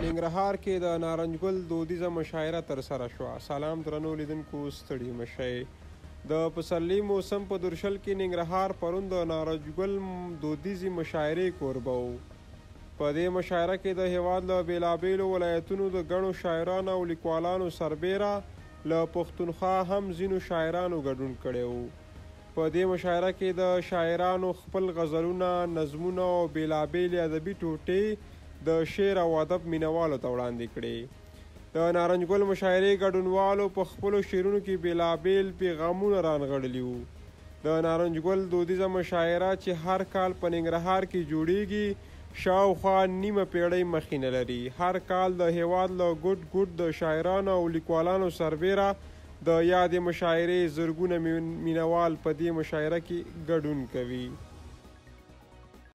ننګرهار کې د نارنج ګل دودیزه مشاعره ترسره شوه. سلام درنو لیدونکو، ستړي مشئ. د پسرلي موسم په درشل کې ننګرهار پرون د نارنج ګل دودیزې مشاعرې کوربه و. په دې مشاعره کې د هیواد له بېلابېلو ولایتونو د ګڼو شاعرانو او لیکوالانو سربیره له پښتونخوا هم ځینو شاعرانو ګډون کړی و. په دې مشاعره کې د شاعرانو خپل غزلونه، نظمونه او بېلابېلې ادبي ټوټې د شعر او ادب مینوالو ته وړاندې کړې. د نارنج ګل مشاعرې ګډونوالو په خپلو شعرونو کې بېلابېل پیغامونه رانغړلي وو. د نارنج ګل دودیزه مشاعره چې هر کال په ننګرهار کې جوړیږي شاوخوا نیمه پیړۍ مخینه لري. هر کال د هیواد له ګوټ ګوټ د شاعرانو او لیکوالانو سربیره د یادې مشاعرې زرګونه مینوال په دې مشاعره کې ګډون کوي.